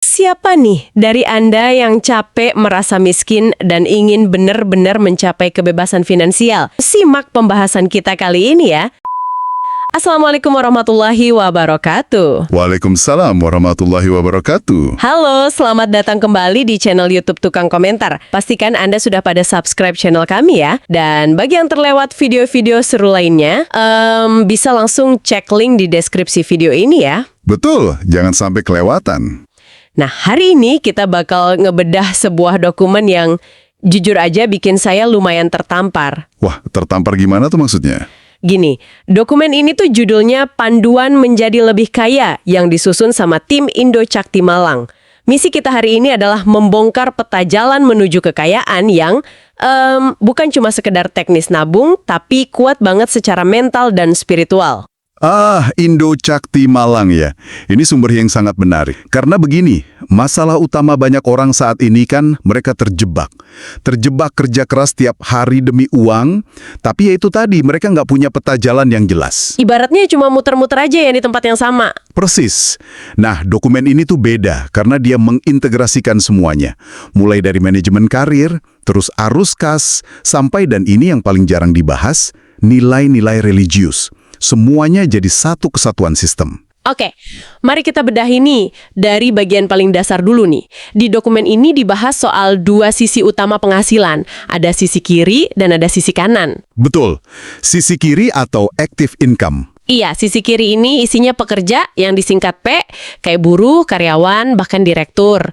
Siapa nih dari Anda yang capek merasa miskin dan ingin benar-benar mencapai kebebasan finansial? Simak pembahasan kita kali ini ya. Assalamualaikum warahmatullahi wabarakatuh. Waalaikumsalam warahmatullahi wabarakatuh. Halo, selamat datang kembali di channel YouTube Tukang Komentar. Pastikan Anda sudah pada subscribe channel kami ya. Dan bagi yang terlewat video-video seru lainnya, bisa langsung cek link di deskripsi video ini ya. Betul, jangan sampai kelewatan. Nah, hari ini kita bakal ngebedah sebuah dokumen yang jujur aja bikin saya lumayan tertampar. Wah, tertampar gimana tuh maksudnya? Gini, dokumen ini tuh judulnya Panduan Menjadi Lebih Kaya yang disusun sama tim Indo Cakti Malang. Misi kita hari ini adalah membongkar peta jalan menuju kekayaan yang bukan cuma sekedar teknis nabung, tapi kuat banget secara mental dan spiritual. Indo Cakti Malang ya. Ini sumber yang sangat menarik. Karena begini, masalah utama banyak orang saat ini kan mereka terjebak. Terjebak kerja keras tiap hari demi uang, tapi ya itu tadi, mereka nggak punya peta jalan yang jelas. Ibaratnya cuma muter-muter aja ya di tempat yang sama. Persis. Nah, dokumen ini tuh beda karena dia mengintegrasikan semuanya. Mulai dari manajemen karir, terus arus kas, sampai dan ini yang paling jarang dibahas, nilai-nilai religius. Semuanya jadi satu kesatuan sistem. Oke, mari kita bedah ini dari bagian paling dasar dulu nih. Di dokumen ini dibahas soal dua sisi utama penghasilan. Ada sisi kiri dan ada sisi kanan. Betul. Sisi kiri atau active income. Iya, sisi kiri ini isinya pekerja yang disingkat P, kayak buruh, karyawan, bahkan direktur.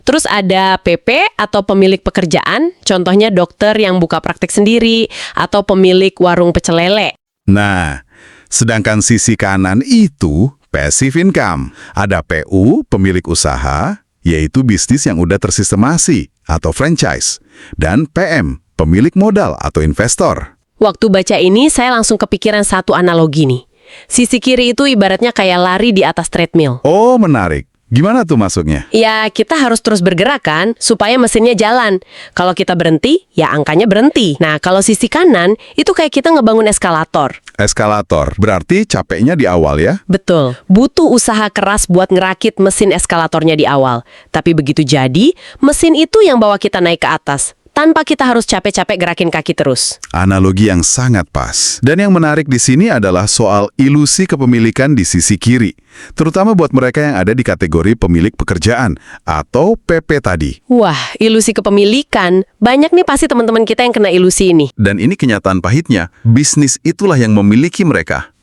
Terus ada PP atau pemilik pekerjaan, contohnya dokter yang buka praktek sendiri, atau pemilik warung pecel lele. Nah, sedangkan sisi kanan itu passive income. Ada PU, pemilik usaha, yaitu bisnis yang udah tersistemasi atau franchise. Dan PM, pemilik modal atau investor. Waktu baca ini, saya langsung kepikiran satu analogi nih. Sisi kiri itu ibaratnya kayak lari di atas treadmill. Oh, menarik. Gimana tuh masuknya? Ya, kita harus terus bergerak kan, supaya mesinnya jalan. Kalau kita berhenti, ya angkanya berhenti. Nah, kalau sisi kanan, itu kayak kita ngebangun eskalator. Eskalator, berarti capeknya di awal ya? Betul. Butuh usaha keras buat ngerakit mesin eskalatornya di awal. Tapi begitu jadi, mesin itu yang bawa kita naik ke atas. Tanpa kita harus capek-capek gerakin kaki terus. Analogi yang sangat pas. Dan yang menarik di sini adalah soal ilusi kepemilikan di sisi kiri. Terutama buat mereka yang ada di kategori pemilik pekerjaan atau PP tadi. Wah, ilusi kepemilikan. Banyak nih pasti teman-teman kita yang kena ilusi ini. Dan ini kenyataan pahitnya, bisnis itulah yang memiliki mereka.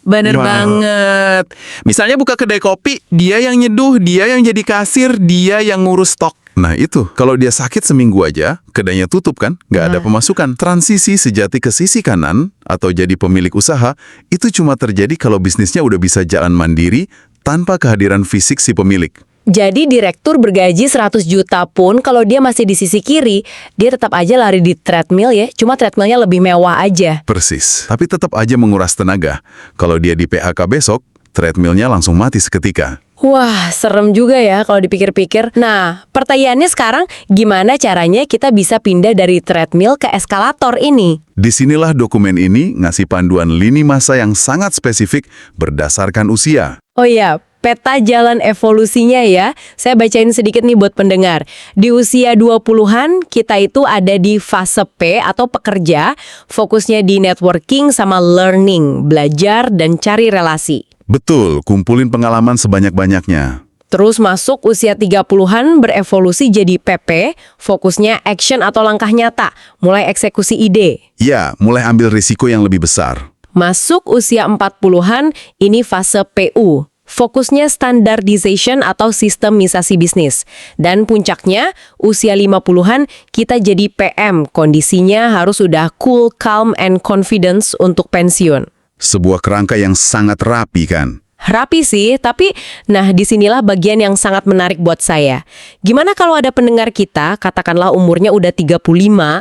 Bener Wow. banget. Misalnya buka kedai kopi, dia yang nyeduh, dia yang jadi kasir, dia yang ngurus stok. Nah itu, kalau dia sakit seminggu aja, kedainya tutup kan, nggak ada pemasukan. Transisi sejati ke sisi kanan, atau jadi pemilik usaha, itu cuma terjadi kalau bisnisnya udah bisa jalan mandiri, tanpa kehadiran fisik si pemilik. Jadi direktur bergaji 100 juta pun kalau dia masih di sisi kiri, dia tetap aja lari di treadmill ya, cuma treadmillnya lebih mewah aja. Persis, tapi tetap aja menguras tenaga. Kalau dia di PHK besok, treadmillnya langsung mati seketika. Wah, serem juga ya kalau dipikir-pikir. Nah, pertanyaannya sekarang, gimana caranya kita bisa pindah dari treadmill ke eskalator ini? Disinilah dokumen ini ngasih panduan lini masa yang sangat spesifik berdasarkan usia. Oh iya, peta jalan evolusinya ya. Saya bacain sedikit nih buat pendengar. Di usia 20-an, kita itu ada di fase P atau pekerja, fokusnya di networking sama learning, belajar dan cari relasi. Betul, kumpulin pengalaman sebanyak-banyaknya. Terus masuk usia 30-an berevolusi jadi PP, fokusnya action atau langkah nyata, mulai eksekusi ide. Ya, mulai ambil risiko yang lebih besar. Masuk usia 40-an, ini fase PU. Fokusnya standardization atau sistemisasi bisnis. Dan puncaknya, usia 50-an, kita jadi PM. Kondisinya harus udah cool, calm, and confidence untuk pensiun. Sebuah kerangka yang sangat rapi kan? Rapi sih, tapi nah disinilah bagian yang sangat menarik buat saya. Gimana kalau ada pendengar kita, katakanlah umurnya udah 35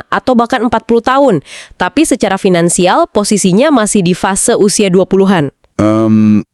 atau bahkan 40 tahun, tapi secara finansial posisinya masih di fase usia 20-an.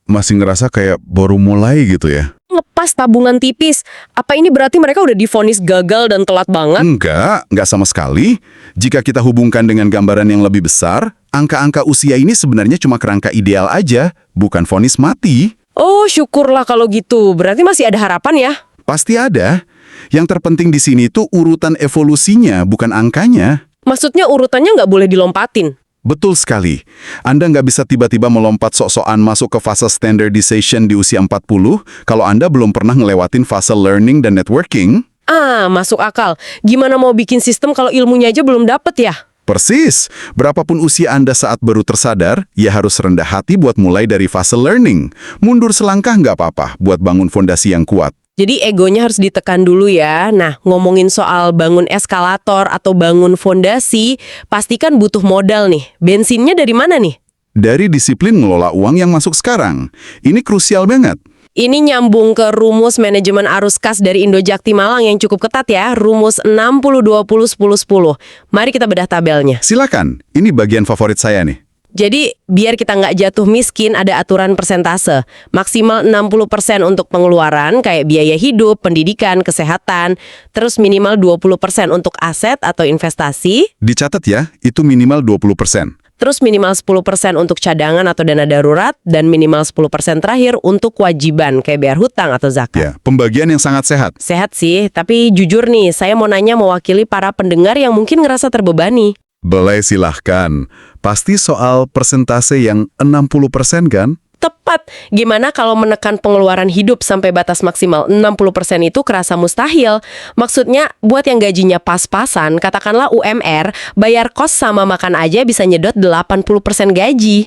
Masih ngerasa kayak baru mulai gitu ya? Ngepas tabungan tipis. Apa ini berarti mereka udah divonis gagal dan telat banget? Enggak sama sekali. Jika kita hubungkan dengan gambaran yang lebih besar, angka-angka usia ini sebenarnya cuma kerangka ideal aja, bukan vonis mati. Oh, syukurlah kalau gitu. Berarti masih ada harapan ya? Pasti ada. Yang terpenting di sini tuh urutan evolusinya, bukan angkanya. Maksudnya urutannya nggak boleh dilompatin. Betul sekali. Anda nggak bisa tiba-tiba melompat sok-sokan masuk ke fase standardization di usia 40 kalau Anda belum pernah ngelewatin fase learning dan networking. Ah, masuk akal. Gimana mau bikin sistem kalau ilmunya aja belum dapet ya? Persis. Berapapun usia Anda saat baru tersadar, ya harus rendah hati buat mulai dari fase learning. Mundur selangkah nggak apa-apa buat bangun fondasi yang kuat. Jadi egonya harus ditekan dulu ya. Nah, ngomongin soal bangun eskalator atau bangun fondasi, pastikan butuh modal nih. Bensinnya dari mana nih? Dari disiplin ngelola uang yang masuk sekarang. Ini krusial banget. Ini nyambung ke rumus manajemen arus kas dari Indo Jakti Malang yang cukup ketat ya, rumus 60-20-10-10. Mari kita bedah tabelnya. Silakan, ini bagian favorit saya nih. Jadi, biar kita nggak jatuh miskin, ada aturan persentase. Maksimal 60% untuk pengeluaran, kayak biaya hidup, pendidikan, kesehatan. Terus minimal 20% untuk aset atau investasi. Dicatat ya, itu minimal 20%. Terus minimal 10% untuk cadangan atau dana darurat. Dan minimal 10% terakhir untuk kewajiban, kayak bayar hutang atau zakat. Ya, pembagian yang sangat sehat. Sehat sih, tapi jujur nih, saya mau nanya mewakili para pendengar yang mungkin ngerasa terbebani. Boleh silahkan. Pasti soal persentase yang 60% kan? Tepat. Gimana kalau menekan pengeluaran hidup sampai batas maksimal 60% itu kerasa mustahil? Maksudnya, buat yang gajinya pas-pasan, katakanlah UMR, bayar kos sama makan aja bisa nyedot 80% gaji.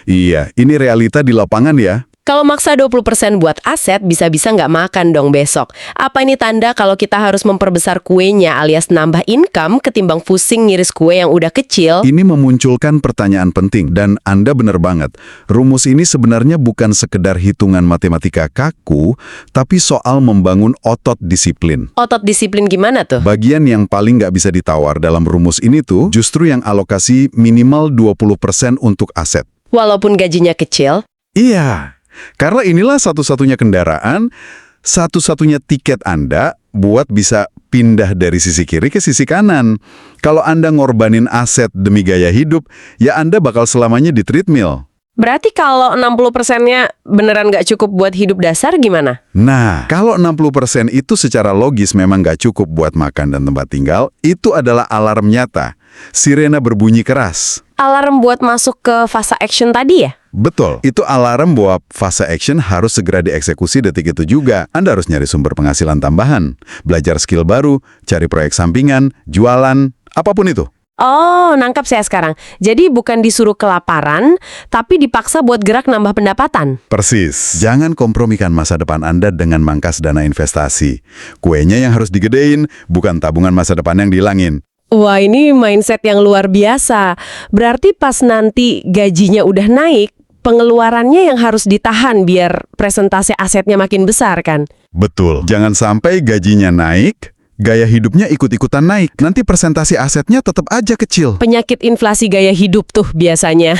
Iya, ini realita di lapangan ya. Kalau maksa 20% buat aset, bisa-bisa nggak makan dong besok. Apa ini tanda kalau kita harus memperbesar kuenya alias nambah income ketimbang pusing ngiris kue yang udah kecil? Ini memunculkan pertanyaan penting, dan Anda benar banget. Rumus ini sebenarnya bukan sekedar hitungan matematika kaku, tapi soal membangun otot disiplin. Otot disiplin gimana tuh? Bagian yang paling nggak bisa ditawar dalam rumus ini tuh justru yang alokasi minimal 20% untuk aset. Walaupun gajinya kecil? Iya. Karena inilah satu-satunya kendaraan, satu-satunya tiket Anda buat bisa pindah dari sisi kiri ke sisi kanan. Kalau Anda ngorbanin aset demi gaya hidup, ya Anda bakal selamanya di treadmill. Berarti kalau 60%-nya beneran nggak cukup buat hidup dasar gimana? Nah, kalau 60% itu secara logis memang nggak cukup buat makan dan tempat tinggal, itu adalah alarm nyata. Sirena berbunyi keras. Alarm buat masuk ke fase action tadi ya? Betul, itu alarm bahwa fase action harus segera dieksekusi detik itu juga. Anda harus nyari sumber penghasilan tambahan, belajar skill baru, cari proyek sampingan, jualan, apapun itu. Oh, nangkap saya sekarang. Jadi bukan disuruh kelaparan, tapi dipaksa buat gerak nambah pendapatan. Persis. Jangan kompromikan masa depan Anda dengan mangkas dana investasi. Kuenya yang harus digedein, bukan tabungan masa depan yang dihilangin. Wah, ini mindset yang luar biasa. Berarti pas nanti gajinya udah naik, pengeluarannya yang harus ditahan biar presentase asetnya makin besar kan? Betul. Jangan sampai gajinya naik, gaya hidupnya ikut-ikutan naik. Nanti presentasi asetnya tetap aja kecil. Penyakit inflasi gaya hidup tuh biasanya.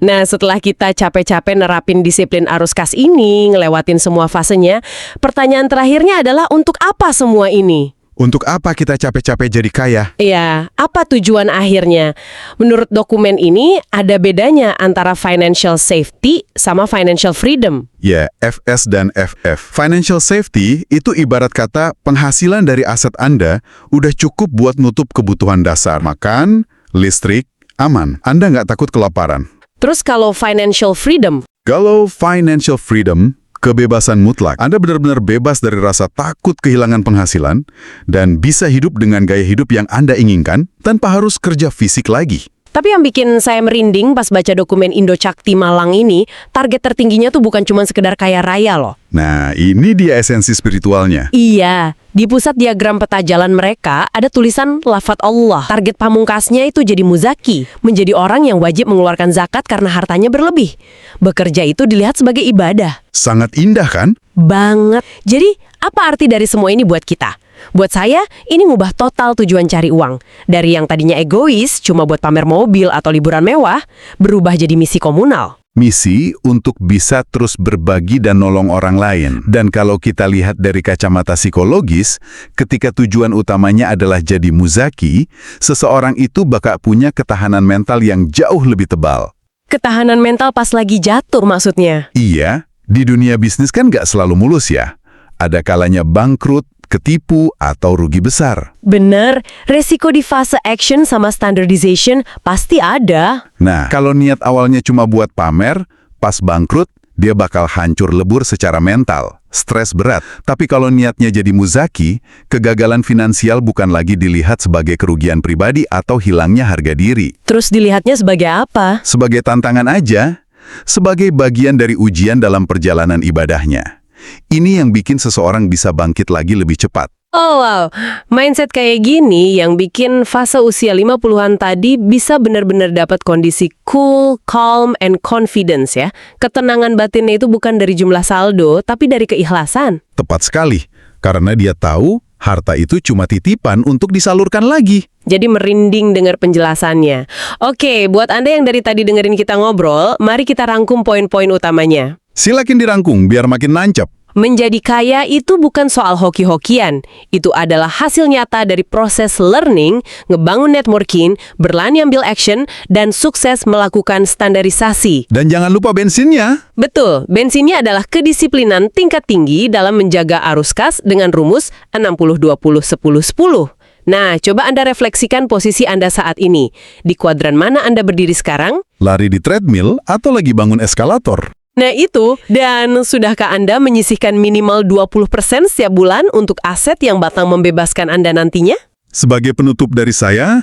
Nah, setelah kita capek-capek nerapin disiplin arus kas ini, ngelewatin semua fasenya, pertanyaan terakhirnya adalah untuk apa semua ini? Untuk apa kita capek-capek jadi kaya? Iya, apa tujuan akhirnya? Menurut dokumen ini, ada bedanya antara financial safety sama financial freedom. Ya, FS dan FF. Financial safety itu ibarat kata penghasilan dari aset Anda udah cukup buat nutup kebutuhan dasar. Makan, listrik, aman. Anda nggak takut kelaparan. Terus kalau financial freedom? Kalau financial freedom, kebebasan mutlak. Anda benar-benar bebas dari rasa takut kehilangan penghasilan dan bisa hidup dengan gaya hidup yang Anda inginkan tanpa harus kerja fisik lagi. Tapi yang bikin saya merinding pas baca dokumen Indo Jakti Malang ini, target tertingginya tuh bukan cuma sekedar kaya raya loh. Nah, ini dia esensi spiritualnya. Iya, di pusat diagram peta jalan mereka ada tulisan lafaz Allah. Target pamungkasnya itu jadi muzaki, menjadi orang yang wajib mengeluarkan zakat karena hartanya berlebih. Bekerja itu dilihat sebagai ibadah. Sangat indah kan? Banget. Jadi, apa arti dari semua ini buat kita? Buat saya, ini ngubah total tujuan cari uang. Dari yang tadinya egois, cuma buat pamer mobil atau liburan mewah, berubah jadi misi komunal. Misi untuk bisa terus berbagi dan nolong orang lain. Dan kalau kita lihat dari kacamata psikologis, ketika tujuan utamanya adalah jadi muzaki, seseorang itu bakal punya ketahanan mental yang jauh lebih tebal. Ketahanan mental pas lagi jatuh maksudnya. Iya, di dunia bisnis kan nggak selalu mulus ya. Ada kalanya bangkrut, ketipu, atau rugi besar. Bener, resiko di fase action sama standardization pasti ada. Nah, kalau niat awalnya cuma buat pamer, pas bangkrut, dia bakal hancur lebur secara mental, stres berat. Tapi kalau niatnya jadi muzaki, kegagalan finansial bukan lagi dilihat sebagai kerugian pribadi atau hilangnya harga diri. Terus dilihatnya sebagai apa? Sebagai tantangan aja, sebagai bagian dari ujian dalam perjalanan ibadahnya. Ini yang bikin seseorang bisa bangkit lagi lebih cepat. Oh wow, mindset kayak gini yang bikin fase usia 50-an tadi bisa benar-benar dapat kondisi cool, calm, and confidence ya. Ketenangan batinnya itu bukan dari jumlah saldo, tapi dari keikhlasan. Tepat sekali, karena dia tahu harta itu cuma titipan untuk disalurkan lagi. Jadi merinding dengar penjelasannya. Oke, buat Anda yang dari tadi dengerin kita ngobrol, mari kita rangkum poin-poin utamanya. Silakan dirangkum biar makin nancep. Menjadi kaya itu bukan soal hoki-hokian. Itu adalah hasil nyata dari proses learning, ngebangun networking, berani ambil action, dan sukses melakukan standarisasi. Dan jangan lupa bensinnya. Betul, bensinnya adalah kedisiplinan tingkat tinggi dalam menjaga arus kas dengan rumus 60-20-10-10. Nah, coba Anda refleksikan posisi Anda saat ini. Di kuadran mana Anda berdiri sekarang? Lari di treadmill atau lagi bangun eskalator? Nah itu, dan sudahkah Anda menyisihkan minimal 20% setiap bulan untuk aset yang batang membebaskan Anda nantinya? Sebagai penutup dari saya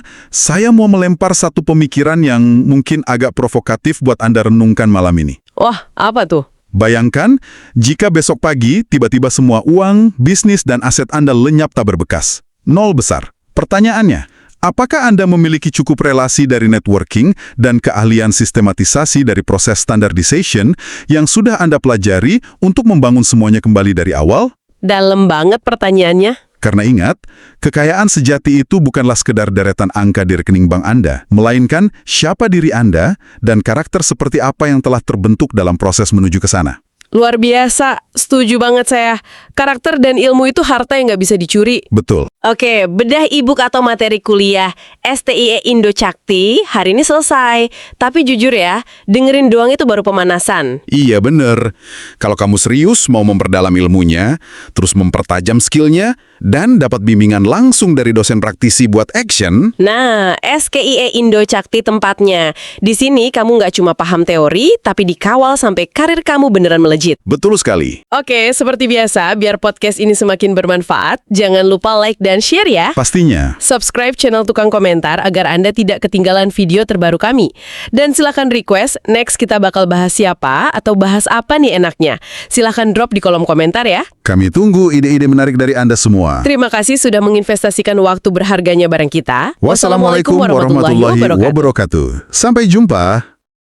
mau melempar satu pemikiran yang mungkin agak provokatif buat Anda renungkan malam ini. Wah, apa tuh? Bayangkan jika besok pagi tiba-tiba semua uang, bisnis, dan aset Anda lenyap tak berbekas. Nol besar. Pertanyaannya, apakah Anda memiliki cukup relasi dari networking dan keahlian sistematisasi dari proses standardization yang sudah Anda pelajari untuk membangun semuanya kembali dari awal? Dalam banget pertanyaannya. Karena ingat, kekayaan sejati itu bukanlah sekedar deretan angka di rekening bank Anda, melainkan siapa diri Anda dan karakter seperti apa yang telah terbentuk dalam proses menuju ke sana. Luar biasa, setuju banget saya. Karakter dan ilmu itu harta yang nggak bisa dicuri. Betul. Oke, bedah e-book atau materi kuliah STIE Indo Cakti hari ini selesai. Tapi jujur ya, dengerin doang itu baru pemanasan. Iya bener. Kalau kamu serius mau memperdalam ilmunya, terus mempertajam skillnya, dan dapat bimbingan langsung dari dosen praktisi buat action. Nah, SKIE Indo Cakti tempatnya. Di sini kamu nggak cuma paham teori, tapi dikawal sampai karir kamu beneran melejit. Betul sekali. Oke, seperti biasa, biar podcast ini semakin bermanfaat, jangan lupa like dan share ya. Pastinya. Subscribe channel Tukang Komentar agar Anda tidak ketinggalan video terbaru kami. Dan silakan request, next kita bakal bahas siapa atau bahas apa nih enaknya. Silakan drop di kolom komentar ya. Kami tunggu ide-ide menarik dari Anda semua. Terima kasih sudah menginvestasikan waktu berharganya bareng kita. Wassalamualaikum warahmatullahi wabarakatuh. Sampai jumpa.